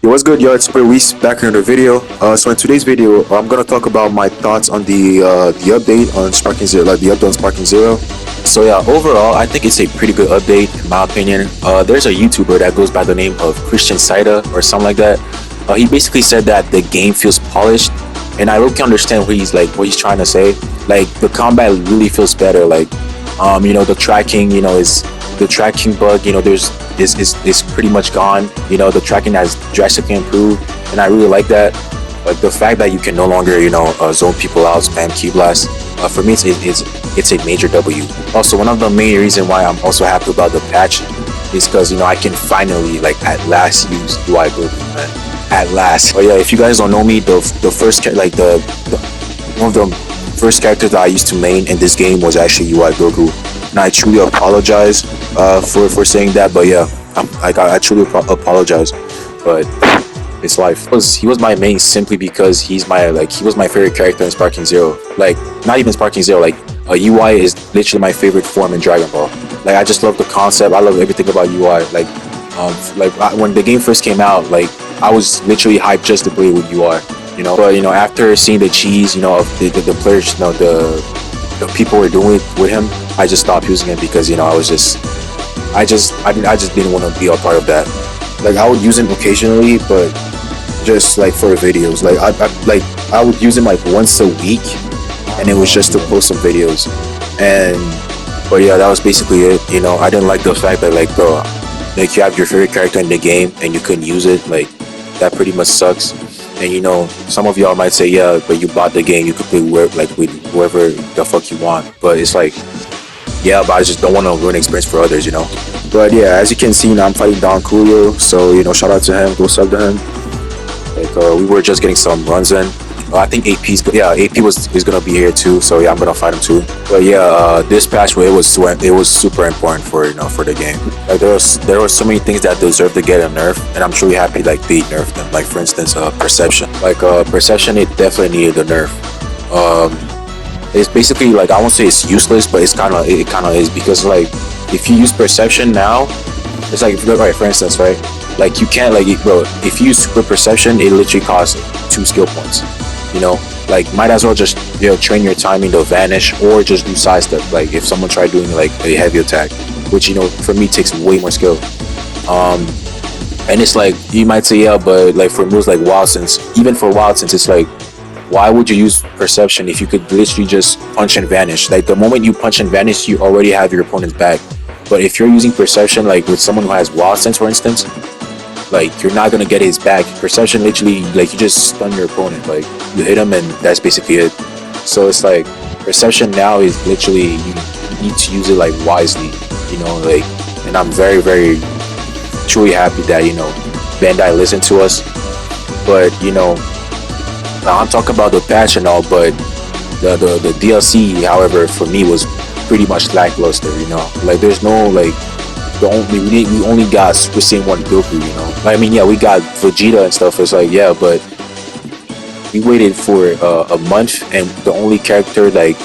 Yo, what's good, yo? It's Super Reese back in another video. So in today's video, I'm gonna talk about my thoughts on the update on Sparking Zero, like the update on Sparking Zero. So yeah, overall, I think it's a pretty good update in my opinion. There's a YouTuber that goes by the name of Christian Saida or something like that. He basically said that the game feels polished, and I really can understand what he's trying to say. Like the combat really feels better. Like, the tracking, is the tracking bug, there's is pretty much gone. The tracking has drastically improved, and I really like that. Like the fact that you can no longer, zone people out, spam key blast. For me, it's a major W. Also, one of the main reason why I'm also happy about the patch is because I can finally at last use UI Goku, man. At last. But yeah, if you guys don't know me, the first the one of the first characters that I used to main in this game was actually UI Goku, and I truly apologize for saying that. But yeah, I truly apologize. But it's life. He was my main simply because he was my favorite character in Sparking Zero. Like not even Sparking Zero. Like UI is literally my favorite form in Dragon Ball. Like I just love the concept. I love everything about UI. When the game first came out, I was literally hyped just to play with UI. But after seeing the cheese, of the players, the people were doing it with him, I just stopped using it because I just didn't want to be a part of that. Like I would use him occasionally, but just for videos. I would use him once a week, and it was just to post some videos. But yeah, that was basically it. I didn't like the fact that you have your favorite character in the game and you couldn't use it. That pretty much sucks. And some of y'all might say, yeah, but you bought the game, you could play with whoever the fuck you want. But it's yeah, but I just don't want to ruin experience for others. But yeah, as you can see, I'm fighting Don Coolio, so shout out to him, go sub to him. We were just getting some runs in. I think AP's is gonna be here too, so yeah, I'm gonna fight him too. But yeah, this patch it was super important for the game. There were so many things that deserve to get a nerf, and I'm truly happy they nerfed them. Like for instance, perception. Perception, it definitely needed a nerf. It's basically I won't say it's useless, but it kind of is because if you use perception now, it's for instance, right? You can't bro, if you use super perception, it literally costs 2 skill points. Might as well just train your timing to vanish or just do side step. If someone tried doing a heavy attack, which for me takes way more skill. And it's you might say, yeah, but for moves like Wild Sense, even for Wild Sense, it's why would you use perception if you could literally just punch and vanish? The moment you punch and vanish, you already have your opponent's back. But if you're using perception with someone who has Wild Sense, for instance, you're not gonna get his back. Perception literally you just stun your opponent. You hit him and that's basically it. So it's perception now is literally you need to use it wisely. And I'm very, very truly happy that Bandai listened to us. But I'm talking about the patch and all, but the DLC, however, for me was pretty much lackluster. There's no we only got Super Saiyan 1 Goku. Yeah, we got Vegeta and stuff. It's yeah, but we waited for a month, and the only character the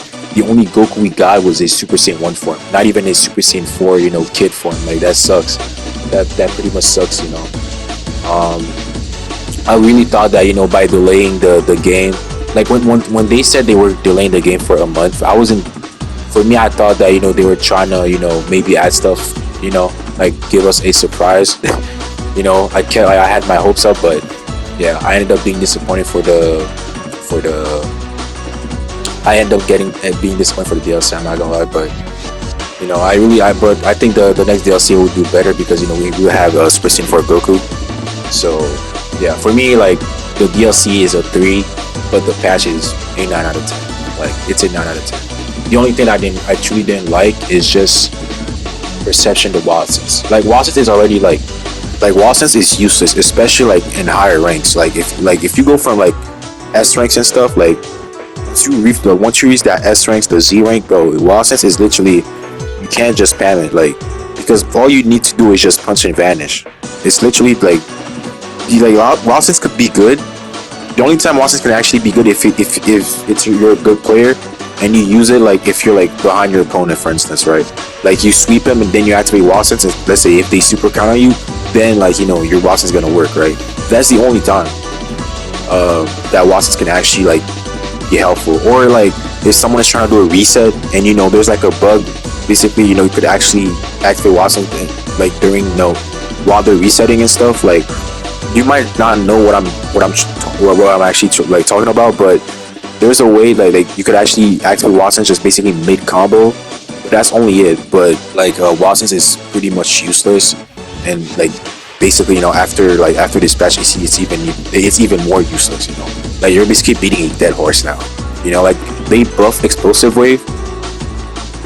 only Goku we got was a Super Saiyan 1 form, not even a Super Saiyan 4 kid form. That sucks. That pretty much sucks. I really thought that by delaying the game, when they said they were delaying the game for a month, for me, I thought that they were trying to maybe add stuff, give us a surprise. I had my hopes up, but yeah, I ended up being disappointed I ended up being disappointed for the DLC. I'm not gonna lie, but I think the next DLC will do better because we will have Super Saiyan 4 Goku. So yeah, for me the DLC is a 3, but the patch is a 9 out of 10. It's a 9 out of 10. The only thing I truly didn't like is just perception to Wild Sense. Wild Sense is already Wild Sense is useless, especially in higher ranks. If you go from S ranks and stuff, once you reach that S ranks, the Z rank, bro, Wild Sense is literally, you can't just spam it because all you need to do is just punch and vanish. It's literally Wild Sense could be good. The only time Wild Sense can actually be good if you're a good player and you use it if you're behind your opponent, for instance, right? You sweep him and then you activate Wild Sense, and let's say if they super count on you, then your Wild Sense is gonna work, right? that's the only time that Watsons can actually like be helpful. Or like if someone is trying to do a reset and there's like a bug, basically you could actually activate Watson like during while they're resetting and stuff. Like you might not know what I'm actually like talking about, but there's a way that like you could actually activate Watson just basically mid combo. That's only it. But like Watson's is pretty much useless, and like basically after this patch, you see it's even more useless. Like you're basically beating a dead horse now. Like they buffed Explosive Wave,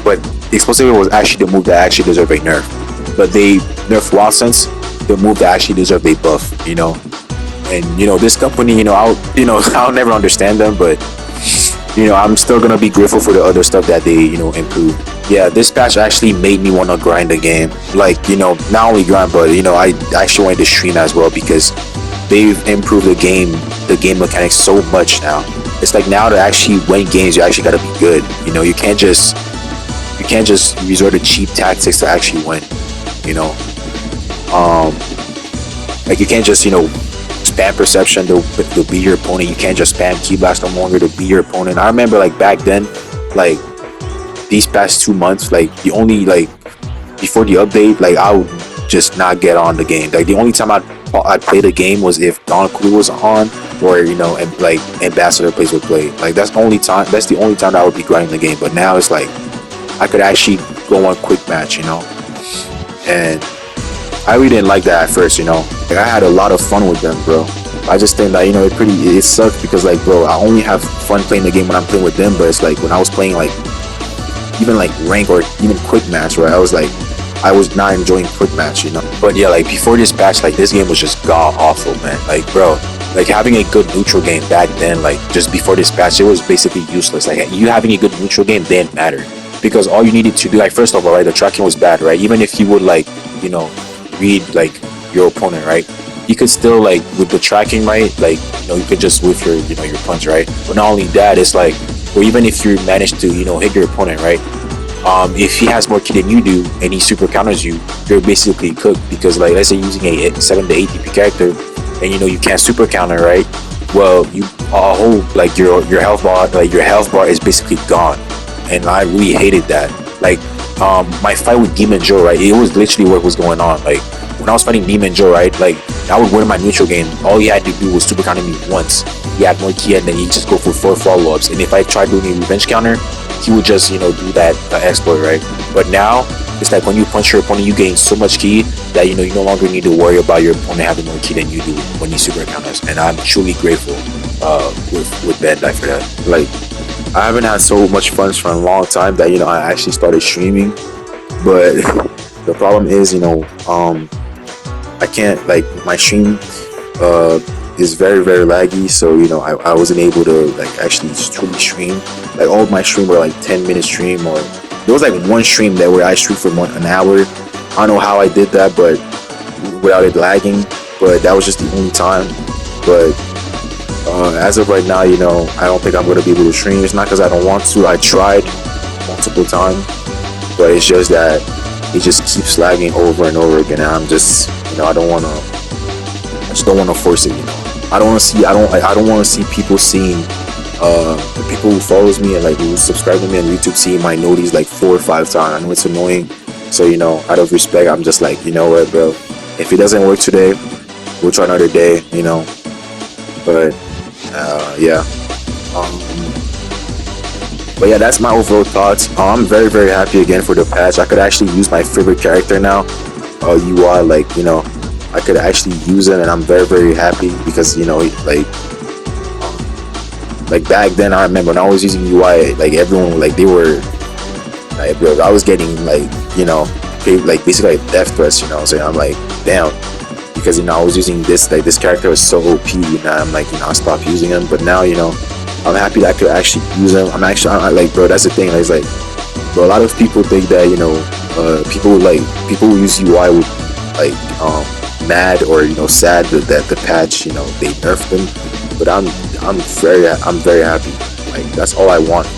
but Explosive Wave was actually the move that actually deserved a nerf. But they nerfed Watson's, the move that actually deserved a buff. And this company, I'll never understand them, but I'm still gonna be grateful for the other stuff that they improved. Yeah, this patch actually made me want to grind the game. Like not only grind, but I actually wanted to stream as well, because they've improved the game mechanics so much now. It's like now to actually win games, you actually gotta be good. You can't just resort to cheap tactics to actually win. Like you can't just spam perception to beat your opponent. You can't just spam key blast no longer to beat your opponent. I remember like back then, like these past 2 months, like the only like before the update, like I would just not get on the game. Like the only time I'd play the game was if Don Clue was on, or and like Ambassador plays would play. Like that's the only time that I would be grinding the game. But now it's like I could actually go on quick match, and I really didn't like that at first, Like I had a lot of fun with them, bro. I just think that it sucked because like, bro, I only have fun playing the game when I'm playing with them. But it's like when I was playing like even like rank or even quick match, right? I was not enjoying quick match, But yeah, like before this patch, like this game was just god awful, man. Like bro, like having a good neutral game back then, like just before this patch, it was basically useless. Like you having a good neutral game didn't matter, because all you needed to do, like first of all, right, the tracking was bad, right? Even if you would like read like your opponent, right, you could still like with the tracking, right, like you could just whiff your your punch, right? But not only that, it's like, or even if you manage to hit your opponent, right, if he has more ki than you do and he super counters you, you're basically cooked. Because like let's say using a 7 to 8 DP character and you can't super counter, right, well you whole like your health bar is basically gone. And I really hated that. Like my fight with Demon Joe, right, it was literally what was going on. Like when I was fighting Demon Joe, right, like I would win my neutral game. All he had to do was super counter me once. He had more ki, and then he'd just go for 4 follow-ups. And if I tried doing a revenge counter, he would just do that exploit, right? But now it's like when you punch your opponent, you gain so much ki that you no longer need to worry about your opponent having more ki than you do when you super counters. And I'm truly grateful with Bandai for that. Like I haven't had so much fun for a long time that I actually started streaming, but the problem is I can't, like my stream is very very laggy, so I wasn't able to like actually truly stream. Like all of my stream were like 10-minute stream, or there was like one stream that where I streamed for an hour. I don't know how I did that, but without it lagging, but that was just the only time. But as of right now, I don't think I'm going to be able to stream. It's not because I don't want to. I tried multiple times, but it's just that it just keeps lagging over and over again. And I'm just, I don't want to. I just don't want to force it. I don't want to see. I don't want to see people seeing. The people who follows me and like who subscribe to me on YouTube seeing my noties like 4 or 5 times. I know it's annoying. So out of respect, I'm just like, what, bro? If it doesn't work today, we'll try another day. But. Yeah. But yeah, that's my overall thoughts. I'm very very happy again for the patch. I could actually use my favorite character now. UI, like I could actually use it, and I'm very very happy because like back then I remember when I was using UI, like everyone like they were like, bro, I was getting like like basically like death threats. So I'm like, damn. Because I was using this, like this character was so OP, and I'm like, I stopped using him. But now, I'm happy that I could actually use him. I'm like, bro, that's the thing. It's like, bro, a lot of people think that people who use UI would like mad or sad that the patch they nerfed them. But I'm very happy. Like that's all I want.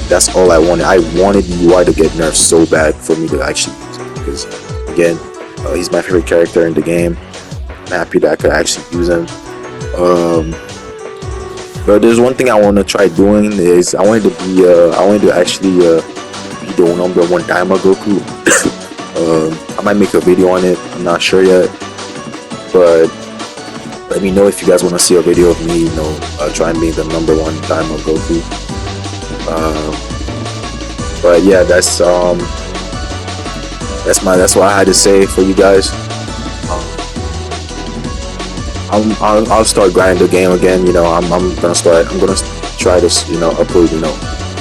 That's all I wanted. I wanted UI to get nerfed so bad for me to actually use it, because again, he's my favorite character in the game. happy that I could actually use them. But there's one thing I want to try doing is I wanted to actually be the #1 Daima Goku. I might make a video on it. I'm not sure yet, but let me know if you guys want to see a video of me, trying being the #1 Daima Goku. But yeah, that's what I had to say for you guys. I'll start grinding the game again. I'm gonna try to upload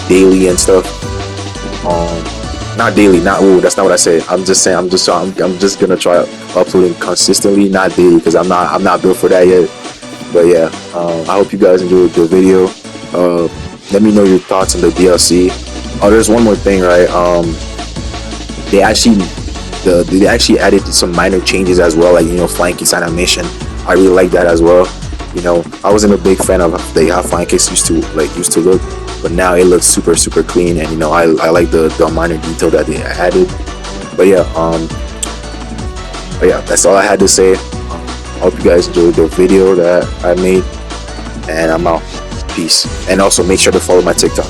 daily and stuff. Not daily, that's not what I said. I'm just gonna try uploading consistently, not daily, because I'm not built for that yet. But yeah, I hope you guys enjoyed the video. Let me know your thoughts on the DLC. Oh, there's one more thing, right? They actually added some minor changes as well, like flying kicks animation. I really like that as well. I wasn't a big fan of how flying kicks used to look, but now it looks super clean, and I like the minor detail that they added. But yeah, that's all I had to say. I hope you guys enjoyed the video that I made, and I'm out. Peace. And also make sure to follow my TikTok.